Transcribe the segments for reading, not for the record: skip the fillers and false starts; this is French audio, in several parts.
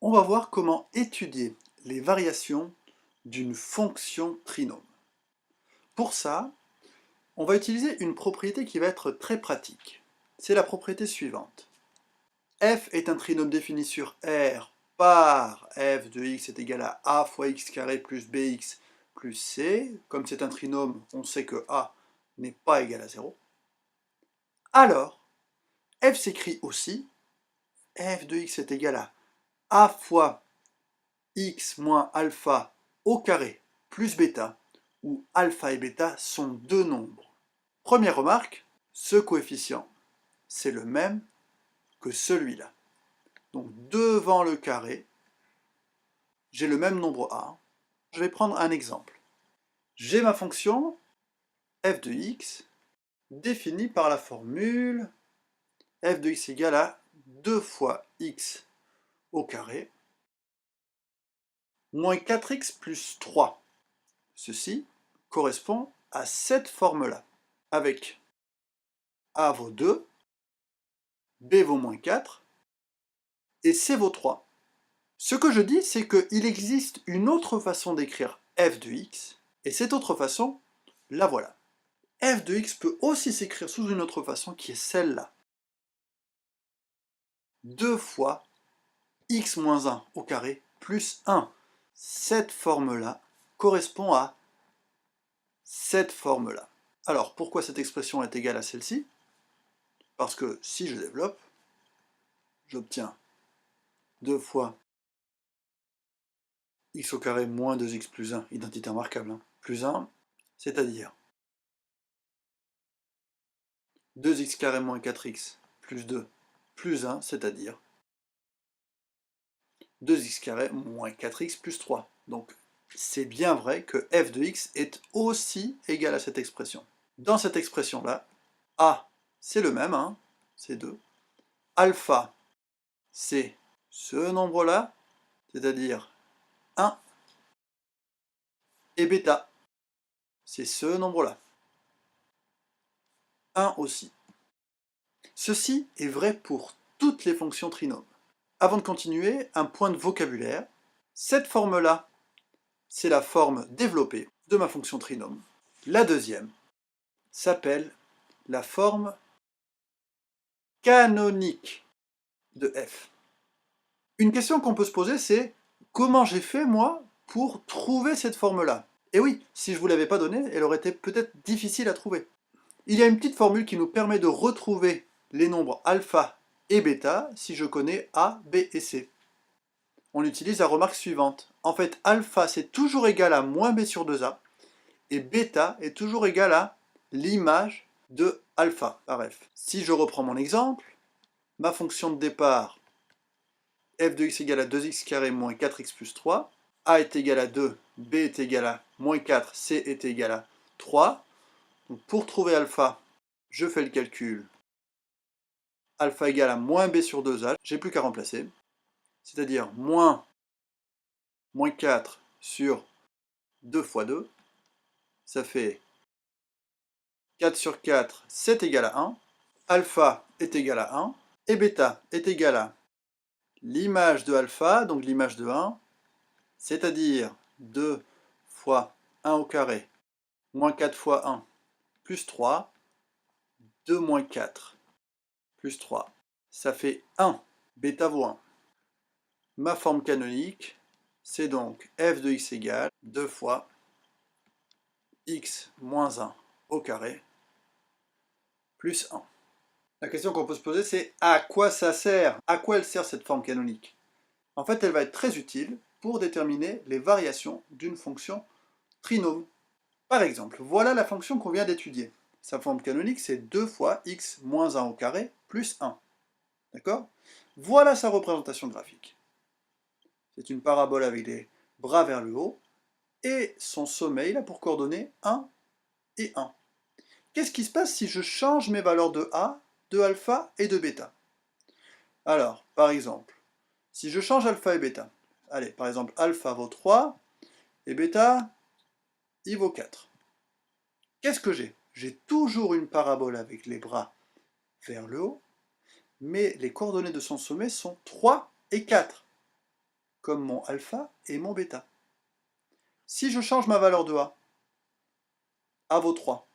On va voir comment étudier les variations d'une fonction trinôme. Pour ça, on va utiliser une propriété qui va être très pratique. C'est la propriété suivante. F est un trinôme défini sur R par f de x est égal à a fois x carré plus bx plus c. Comme c'est un trinôme, on sait que a n'est pas égal à 0. Alors, f s'écrit aussi, f de x est égal à a fois x moins alpha au carré plus bêta, où alpha et bêta sont deux nombres. Première remarque, ce coefficient, c'est le même que celui-là. Donc devant le carré, j'ai le même nombre a. Je vais prendre un exemple. J'ai ma fonction f de x définie par la formule f de x égale à 2 fois x au carré moins 4x plus 3. Ceci correspond à cette forme-là, avec a vaut 2, b vaut moins 4, et c vaut 3. Ce que je dis, c'est qu'il existe une autre façon d'écrire f de x, et cette autre façon, la voilà. F de x peut aussi s'écrire sous une autre façon, qui est celle-là. 2 fois x moins 1 au carré plus 1. Cette forme-là correspond à cette forme-là. Alors, pourquoi cette expression est égale à celle-ci? Parce que si je développe, j'obtiens 2 fois x au carré moins 2x plus 1, identité remarquable, hein, plus 1, c'est-à-dire 2x carré moins 4x plus 2 plus 1, c'est-à-dire 2x carré moins 4x plus 3. Donc, c'est bien vrai que f de x est aussi égal à cette expression. Dans cette expression-là, a, c'est le même, hein, c'est 2. Alpha, c'est ce nombre-là, c'est-à-dire 1. Et bêta, c'est ce nombre-là, 1 aussi. Ceci est vrai pour toutes les fonctions trinômes. Avant de continuer, un point de vocabulaire. Cette forme-là, c'est la forme développée de ma fonction trinôme. La deuxième s'appelle la forme canonique de f. Une question qu'on peut se poser, c'est comment j'ai fait, moi, pour trouver cette forme-là? Et oui, si je ne vous l'avais pas donnée, elle aurait été peut-être difficile à trouver. Il y a une petite formule qui nous permet de retrouver les nombres alpha et bêta si je connais a, b et c. On utilise la remarque suivante. En fait, alpha c'est toujours égal à moins b sur 2a, et bêta est toujours égal à l'image de alpha par f. Si je reprends mon exemple, ma fonction de départ, f de x égale à 2x carré moins 4x plus 3, a est égal à 2, b est égal à moins 4, c est égal à 3. Donc pour trouver alpha, je fais le calcul. Alpha égale à moins b sur 2a, j'ai plus qu'à remplacer. C'est-à-dire moins 4 sur 2 fois 2, ça fait 4 sur 4, c'est égal à 1. Alpha est égal à 1. Et bêta est égal à l'image de alpha, donc l'image de 1, c'est-à-dire 2 fois 1 au carré, moins 4 fois 1, plus 3, 2 moins 4, plus 3, ça fait 1. Bêta vaut 1. Ma forme canonique, c'est donc f de x égale 2 fois x moins 1 au carré plus 1. La question qu'on peut se poser, c'est à quoi ça sert? À quoi elle sert cette forme canonique? En fait, elle va être très utile pour déterminer les variations d'une fonction trinôme. Par exemple, voilà la fonction qu'on vient d'étudier. Sa forme canonique, c'est 2 fois x moins 1 au carré plus 1. D'accord? Voilà sa représentation graphique. C'est une parabole avec les bras vers le haut, et son sommet, il a pour coordonnées 1 et 1. Qu'est-ce qui se passe si je change mes valeurs de a, de alpha et de bêta? Alors, par exemple, si je change alpha et bêta, allez, par exemple, alpha vaut 3, et bêta, il vaut 4. Qu'est-ce que j'ai? J'ai toujours une parabole avec les bras vers le haut, mais les coordonnées de son sommet sont 3 et 4. comme mon alpha et mon bêta. Si je change ma valeur de A vaut 3.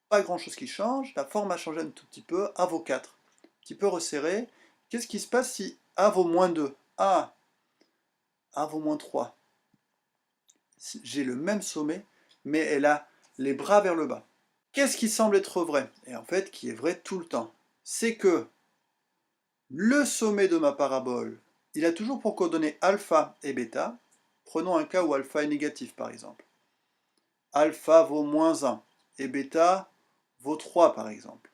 Pas grand chose qui change, la forme a changé un tout petit peu, A vaut 4. Un petit peu resserré. Qu'est-ce qui se passe si A vaut moins 2? A vaut moins 3. J'ai le même sommet, mais elle a les bras vers le bas. Qu'est-ce qui semble être vrai? Et en fait, qui est vrai tout le temps. C'est que le sommet de ma parabole, il a toujours pour coordonnées alpha et bêta. Prenons un cas où alpha est négatif, par exemple. Alpha vaut moins 1 et bêta vaut 3, par exemple.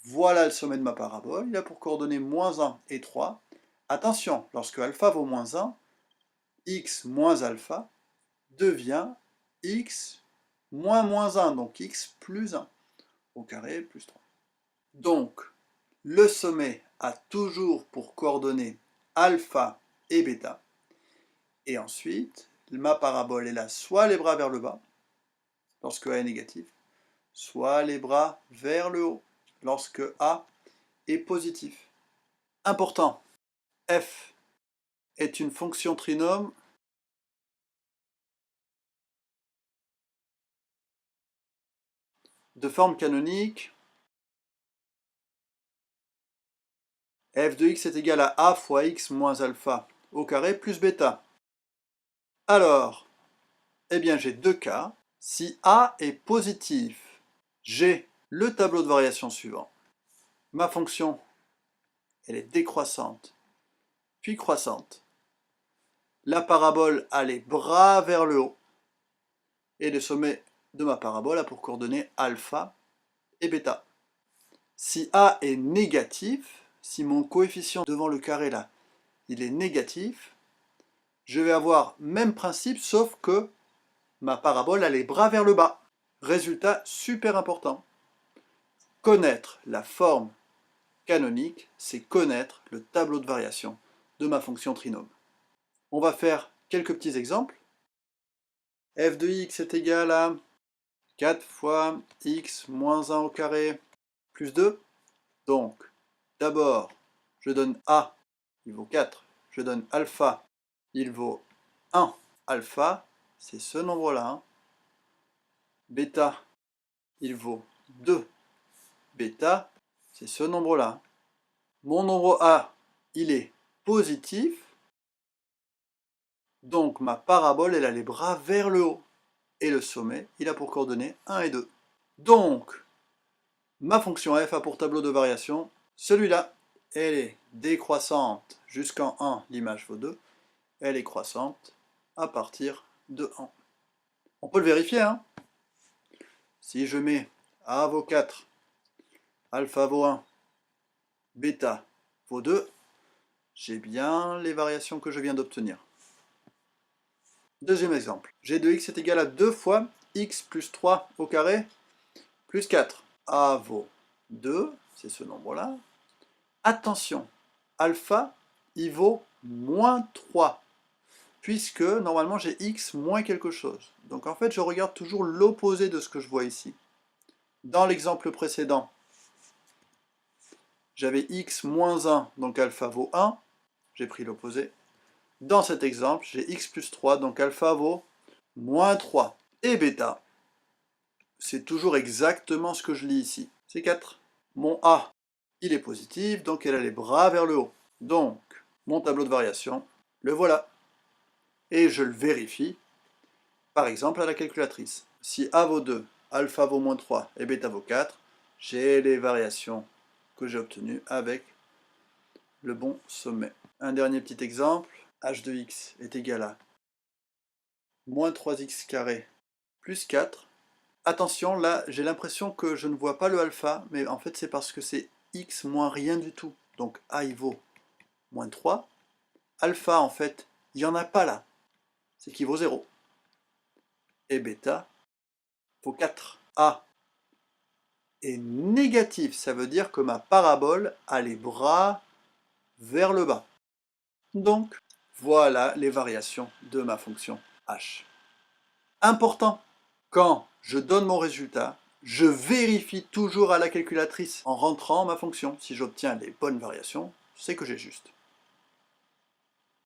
Voilà le sommet de ma parabole. Il a pour coordonnées moins 1 et 3. Attention, lorsque alpha vaut moins 1, x moins alpha devient x moins 1, donc x plus 1 au carré plus 3. Donc, le sommet a toujours pour coordonnées alpha et bêta. Et ensuite, ma parabole est là, soit les bras vers le bas, lorsque A est négatif, soit les bras vers le haut, lorsque A est positif. Important, f est une fonction trinôme de forme canonique. F de x est égal à A fois x moins alpha au carré plus bêta. Alors, eh bien j'ai deux cas. Si A est positif, j'ai le tableau de variation suivant. Ma fonction, elle est décroissante, puis croissante. La parabole a les bras vers le haut, et le sommet de ma parabole a pour coordonnées alpha et bêta. Si A est négatif, si mon coefficient devant le carré là, il est négatif, je vais avoir même principe, sauf que ma parabole a les bras vers le bas. Résultat super important. Connaître la forme canonique, c'est connaître le tableau de variation de ma fonction trinôme. On va faire quelques petits exemples. F de x est égal à 4 fois x moins 1 au carré plus 2. Donc, d'abord, je donne A, il vaut 4. Je donne alpha, il vaut 1. Alpha, c'est ce nombre-là. Hein. Bêta, il vaut 2. Bêta, c'est ce nombre-là. Mon nombre A, il est positif. Donc ma parabole, elle a les bras vers le haut. Et le sommet, il a pour coordonnées 1 et 2. Donc, ma fonction f a pour tableau de variation celui-là. Elle est décroissante jusqu'en 1, l'image vaut 2. Elle est croissante à partir de 1. On peut le vérifier. Hein. Si je mets A vaut 4, alpha vaut 1, bêta vaut 2, j'ai bien les variations que je viens d'obtenir. Deuxième exemple. G de x est égal à 2 fois x plus 3 au carré plus 4. A vaut 2, c'est ce nombre-là. Attention, alpha, il vaut moins 3, puisque normalement j'ai x moins quelque chose. Donc en fait, je regarde toujours l'opposé de ce que je vois ici. Dans l'exemple précédent, j'avais x moins 1, donc alpha vaut 1. J'ai pris l'opposé. Dans cet exemple, j'ai x plus 3, donc alpha vaut moins 3. Et bêta, c'est toujours exactement ce que je lis ici. C'est 4. Mon A, il est positif, donc elle a les bras vers le haut. Donc, mon tableau de variation, le voilà. Et je le vérifie, par exemple, à la calculatrice. Si A vaut 2, alpha vaut moins 3 et bêta vaut 4, j'ai les variations que j'ai obtenues avec le bon sommet. Un dernier petit exemple, h de x est égal à moins 3x carré plus 4. Attention, là, j'ai l'impression que je ne vois pas le alpha, mais en fait, c'est parce que c'est x moins rien du tout. Donc, A, il vaut moins 3. Alpha, en fait, il n'y en a pas là. C'est qu'il vaut 0. Et bêta vaut 4. A est négatif, ça veut dire que ma parabole a les bras vers le bas. Donc, voilà les variations de ma fonction h. Important, quand je donne mon résultat, je vérifie toujours à la calculatrice en rentrant ma fonction. Si j'obtiens les bonnes variations, c'est que j'ai juste.